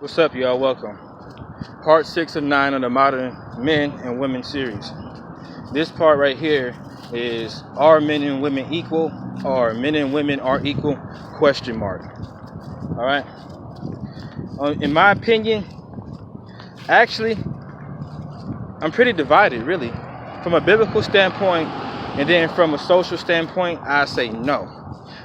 What's up, y'all? Welcome. Part 6 of 9 of the Modern Men and Women series. This part right here is, are men and women equal? Or men and women are equal? Question mark. Alright? In my opinion, actually, I'm pretty divided, really. From a biblical standpoint, and then from a social standpoint, I say no.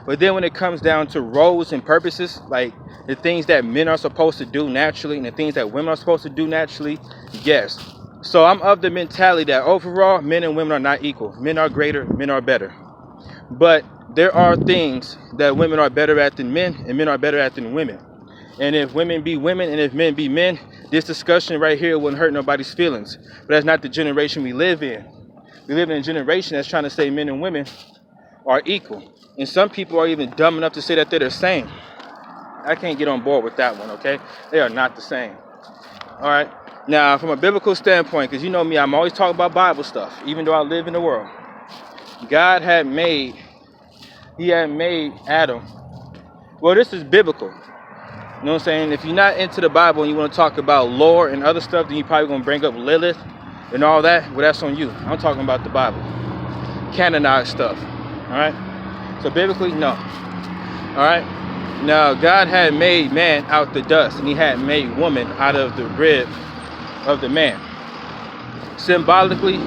But then when it comes down to roles and purposes, like the things that men are supposed to do naturally and the things that women are supposed to do naturally, yes. So I'm of the mentality that overall, men and women are not equal. Men are greater, men are better. But there are things that women are better at than men, and men are better at than women. And if women be women and if men be men, this discussion right here wouldn't hurt nobody's feelings. But that's not the generation we live in. We live in a generation that's trying to say men and women are equal. And some people are even dumb enough to say that they're the same. I can't get on board with that one, okay? They are not the same. All right? Now, from a biblical standpoint, because you know me, I'm always talking about Bible stuff, even though I live in the world. God had made Adam. Well, this is biblical. You know what I'm saying? If you're not into the Bible and you want to talk about lore and other stuff, then you're probably going to bring up Lilith and all that. Well, that's on you. I'm talking about the Bible. Canonized stuff. All right? So biblically, no. All right? Now, God had made man out the dust, and he had made woman out of the rib of the man. Symbolically,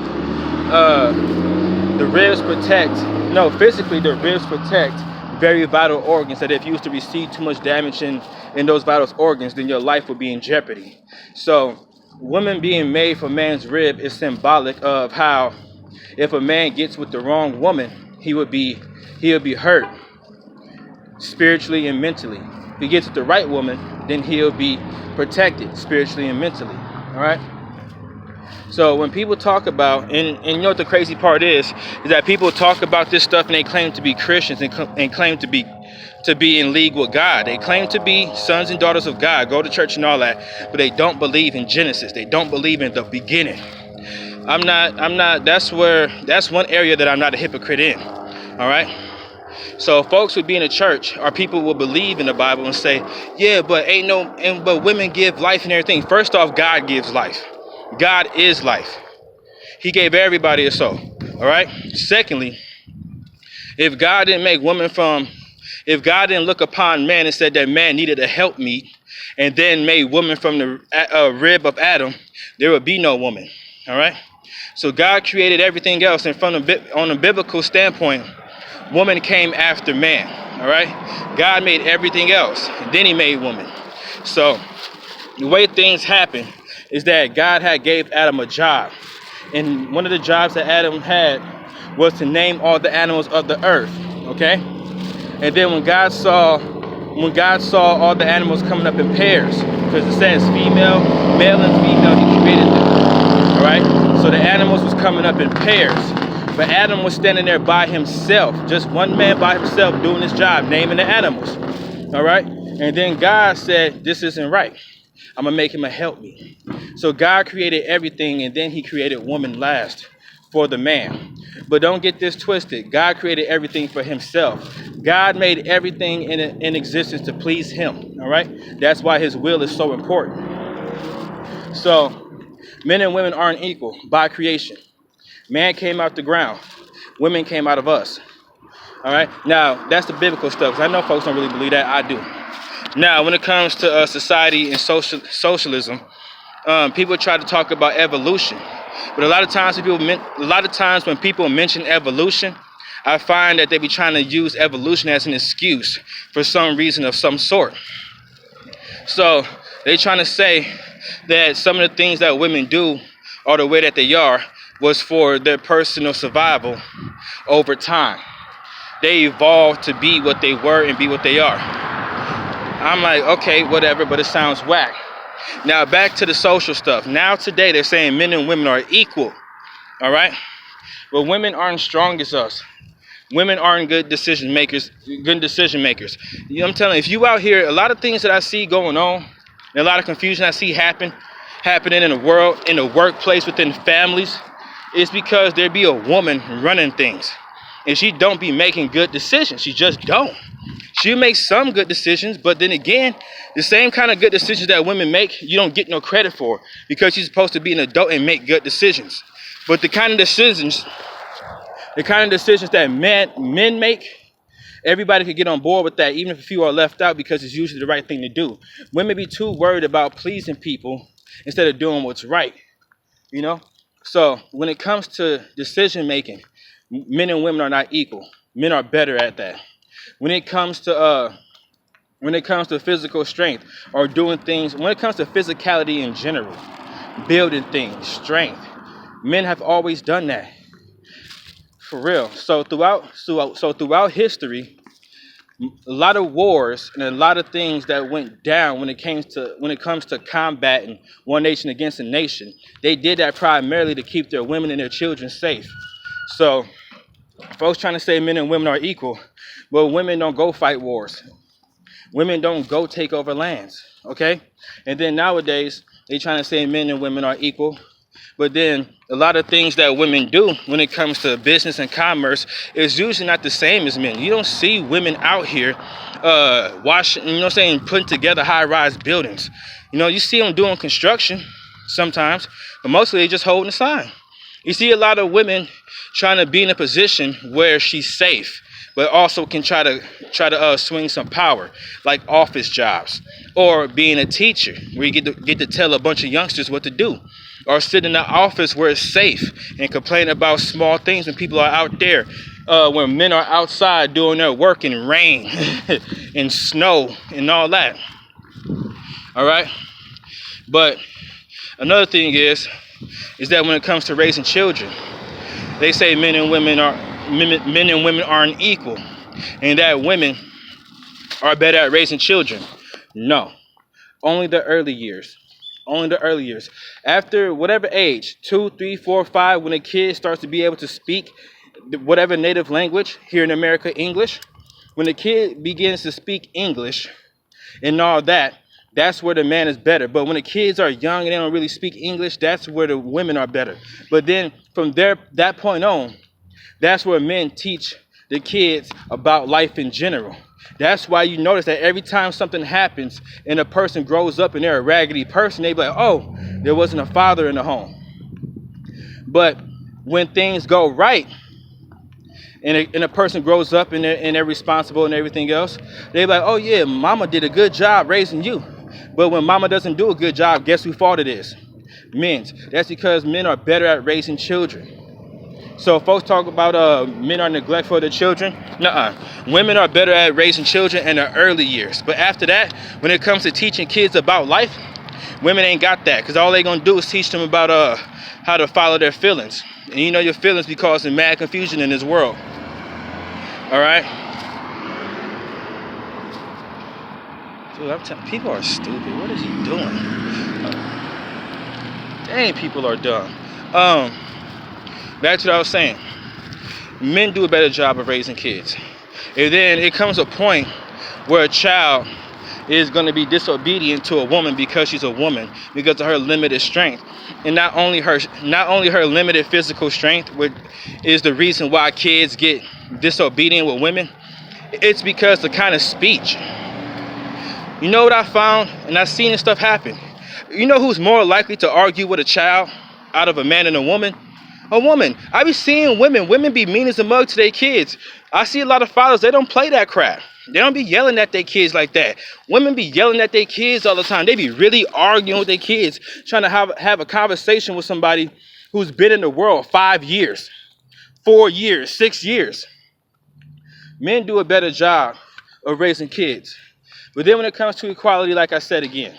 physically, the ribs protect very vital organs that if you was to receive too much damage in those vital organs, then your life would be in jeopardy. So, woman being made from man's rib is symbolic of how if a man gets with the wrong woman, he would be hurt spiritually and mentally. If he gets with the right woman, then he'll be protected spiritually and mentally. All right. So when people talk about, and you know what the crazy part is that people talk about this stuff and they claim to be Christians and claim to be in league with God. They claim to be sons and daughters of God, go to church and all that, but they don't believe in Genesis. They don't believe in the beginning. I'm not. That's one area that I'm not a hypocrite in. All right. So folks would be in a church, or people will believe in the Bible and say, yeah, but but women give life and everything. First off, God gives life. God is life. He gave everybody a soul. All right. Secondly, if God didn't look upon man and said that man needed a helpmeet, and then made woman from the rib of Adam, there would be no woman. All right. So God created everything else, and on a biblical standpoint, woman came after man. All right. God made everything else, and then he made woman. So the way things happen is that God had gave Adam a job. And one of the jobs that Adam had was to name all the animals of the earth. Okay? And then when God saw all the animals coming up in pairs, because it says male and female, he created them. All right? So the animals was coming up in pairs. But Adam was standing there by himself, just one man by himself doing his job, naming the animals. All right? And then God said, this isn't right. I'm going to make him a helpmeet. So God created everything, and then he created woman last for the man. But don't get this twisted. God created everything for himself. God made everything in existence to please him. All right? That's why his will is so important. So men and women aren't equal by creation. Man came out the ground. Women came out of us. All right? Now, that's the biblical stuff. 'Cause I know folks don't really believe that. I do. Now, when it comes to society and socialism, people try to talk about evolution. But a lot of times when people mention evolution, I find that they be trying to use evolution as an excuse for some reason of some sort. So they trying to say that some of the things that women do or the way that they are was for their personal survival over time. They evolved to be what they were and be what they are. I'm like, okay, whatever, but it sounds whack. Now back to the social stuff. Now today they're saying men and women are equal. All right? But women aren't strong as us. Women aren't good decision makers. You know, I'm telling you, if you out here, a lot of things that I see going on, and a lot of confusion I see happening in the world, in the workplace, within families, is because there be a woman running things. And she don't be making good decisions. She just don't. She'll make some good decisions, but then again, the same kind of good decisions that women make, you don't get no credit for, because she's supposed to be an adult and make good decisions. But the kind of decisions that men make, everybody could get on board with that, even if a few are left out, because it's usually the right thing to do. Women be too worried about pleasing people instead of doing what's right, you know? So when it comes to decision making, men and women are not equal. Men are better at that. When it comes to physical strength or doing things, when it comes to physicality in general, building things, strength, men have always done that. For real. So throughout history, a lot of wars and a lot of things that went down when it comes to combating one nation against a nation, they did that primarily to keep their women and their children safe. So folks trying to say men and women are equal, well, women don't go fight wars. Women don't go take over lands, okay? And then nowadays, they trying to say men and women are equal. But then a lot of things that women do when it comes to business and commerce is usually not the same as men. You don't see women out here putting together high-rise buildings. You know, you see them doing construction sometimes, but mostly they just holding the sign. You see a lot of women trying to be in a position where she's safe, but also can try to swing some power, like office jobs, or being a teacher, where you get to tell a bunch of youngsters what to do, or sit in the office where it's safe and complain about small things when people are out there, when men are outside doing their work in rain and snow and all that. All right, but another thing is that when it comes to raising children, they say men and women aren't equal, and that women are better at raising children. No, only the early years. Only the early years. After whatever age, 2, 3, 4, 5, when a kid starts to be able to speak whatever native language, here in America, English, when the kid begins to speak English and all that, that's where the man is better. But when the kids are young and they don't really speak English, that's where the women are better. But then from that point on, that's where men teach the kids about life in general. That's why you notice that every time something happens and a person grows up and they're a raggedy person, they be like, oh, there wasn't a father in the home. But when things go right and a person grows up and they're responsible and everything else, they be like, oh yeah, mama did a good job raising you. But when mama doesn't do a good job, guess whose fault it is? Men's. That's because men are better at raising children. So folks talk about men are neglectful of their children. Nuh-uh. Women are better at raising children in the early years. But after that, when it comes to teaching kids about life, women ain't got that. Because all they going to do is teach them about how to follow their feelings. And you know your feelings be causing mad confusion in this world. All right? Dude, I'm telling people are stupid. What is he doing? Dang, people are dumb. Back to what I was saying. Men do a better job of raising kids. And then it comes a point where a child is going to be disobedient to a woman because she's a woman, because of her limited strength. And not only her limited physical strength, which is the reason why kids get disobedient with women. It's because the kind of speech. You know what I found? And I've seen this stuff happen. You know who's more likely to argue with a child out of a man and a woman? A woman. I be seeing women be mean as a mug to their kids. I see a lot of fathers, they don't play that crap. They don't be yelling at their kids like that. Women be yelling at their kids all the time. They be really arguing with their kids, trying to have a conversation with somebody who's been in the world 5 years, 4 years, 6 years. Men do a better job of raising kids. But then when it comes to equality, like I said again,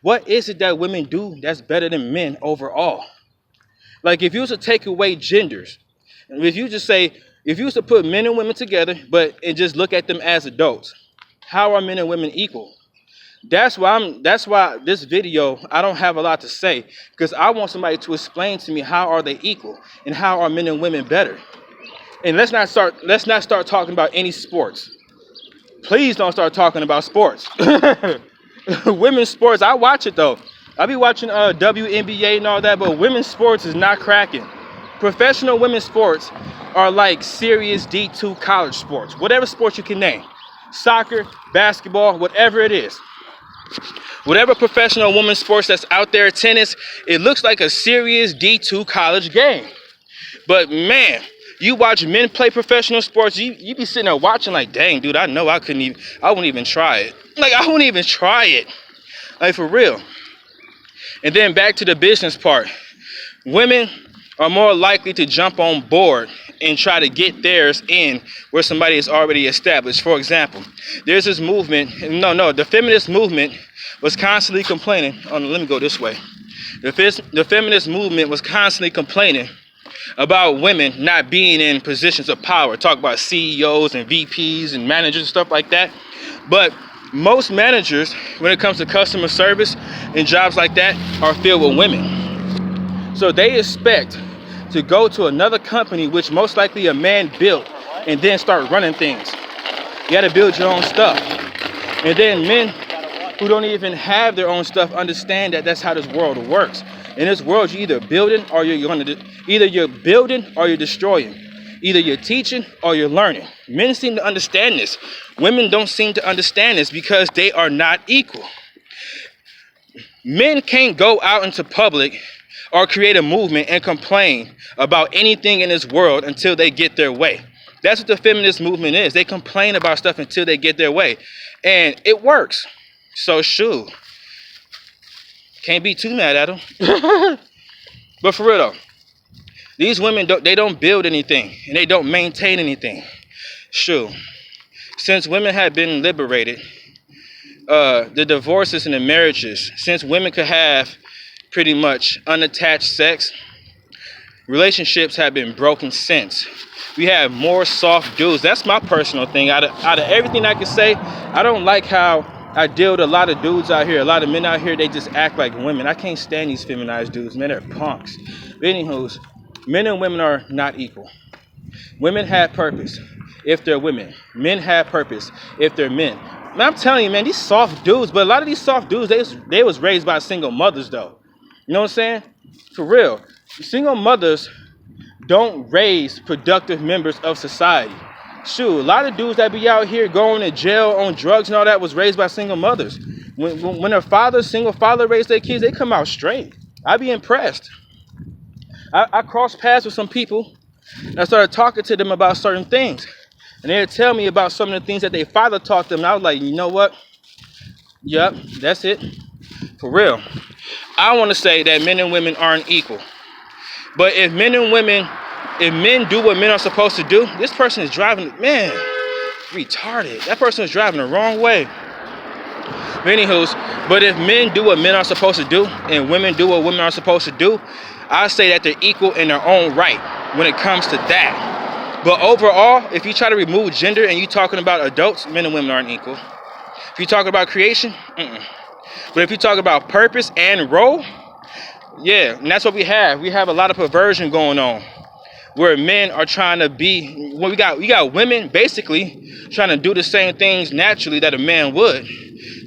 what is it that women do that's better than men overall? Like if you was to take away genders, if you was to put men and women together, and just look at them as adults, how are men and women equal? That's why this video, I don't have a lot to say, because I want somebody to explain to me how are they equal and how are men and women better. And let's not start talking about any sports. Please don't start talking about sports. Women's sports, I watch it though. I be watching WNBA and all that, but women's sports is not cracking. Professional women's sports are like serious D2 college sports, whatever sports you can name. soccer, basketball, whatever it is. Whatever professional women's sports that's out there, tennis, it looks like a serious D2 college game. But man, you watch men play professional sports, you be sitting there watching like, dang, dude, I know I wouldn't even try it. Like, I wouldn't even try it. Like, for real. And then back to the business part. Women are more likely to jump on board and try to get theirs in where somebody is already established. For example, there's this movement, the feminist movement was constantly complaining. Oh, no, let me go this way. The feminist movement was constantly complaining about women not being in positions of power. Talk about CEOs and VPs and managers and stuff like that. But most managers, when it comes to customer service and jobs like that, are filled with women. So they expect to go to another company, which most likely a man built, and then start running things. You got to build your own stuff. And then men who don't even have their own stuff understand that that's how this world works. In this world, you're either building or you're building or you're destroying. Either you're teaching or you're learning. Men seem to understand this. Women don't seem to understand this because they are not equal. Men can't go out into public or create a movement and complain about anything in this world until they get their way. That's what the feminist movement is. They complain about stuff until they get their way. And it works. So shoot. Can't be too mad at them. But for real though, these women, they don't build anything and they don't maintain anything. Shoot. Since women have been liberated, the divorces and the marriages, since women could have pretty much unattached sex, relationships have been broken since. We have more soft dudes. That's my personal thing. Out of everything I can say, I don't like how I deal with a lot of dudes out here, a lot of men out here, they just act like women. I can't stand these feminized dudes, man. They're punks. But anywho, men and women are not equal. Women have purpose if they're women. Men have purpose if they're men. Man, I'm telling you, man, these soft dudes, but a lot of these soft dudes, they was raised by single mothers, though. You know what I'm saying? For real. Single mothers don't raise productive members of society. Shoot, a lot of dudes that be out here going to jail on drugs and all that was raised by single mothers. When a single father raised their kids, they come out straight. I be impressed. I crossed paths with some people and I started talking to them about certain things. And they would tell me about some of the things that their father taught them. And I was like, you know what? Yep, that's it. For real. I want to say that men and women aren't equal. But if men do what men are supposed to do, this person is driving, man, retarded. That person is driving the wrong way. But if men do what men are supposed to do and women do what women are supposed to do, I say that they're equal in their own right when it comes to that. But overall, if you try to remove gender and you're talking about adults, men and women aren't equal. If you talk about creation, But if you talk about purpose and role, yeah, and that's what we have. We have a lot of perversion going on, where men are trying to be. Well, we got women basically trying to do the same things naturally that a man would.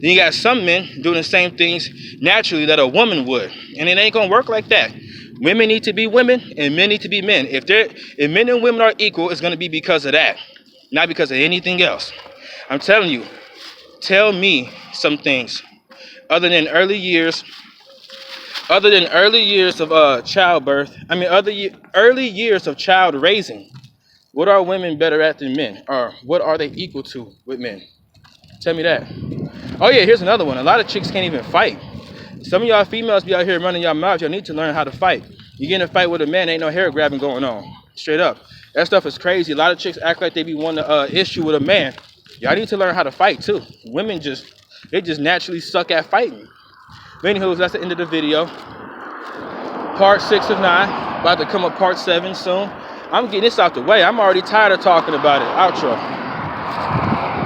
Then you got some men doing the same things naturally that a woman would, and it ain't gonna work like that. Women need to be women, and men need to be men. If men and women are equal, it's gonna be because of that, not because of anything else. I'm telling you. Tell me some things other than early years of childbirth. I mean, early years of child raising. What are women better at than men? Or what are they equal to with men? Tell me that. Oh yeah, here's another one. A lot of chicks can't even fight. Some of y'all females be out here running your mouth. Y'all need to learn how to fight. You get in a fight with a man, ain't no hair grabbing going on. Straight up. That stuff is crazy. A lot of chicks act like they be wanting to issue with a man. Y'all need to learn how to fight too. Women they just naturally suck at fighting. But anywho, that's the end of the video. Part 6 of 9. About to come up part 7 soon. I'm getting this out the way. I'm already tired of talking about it. Outro.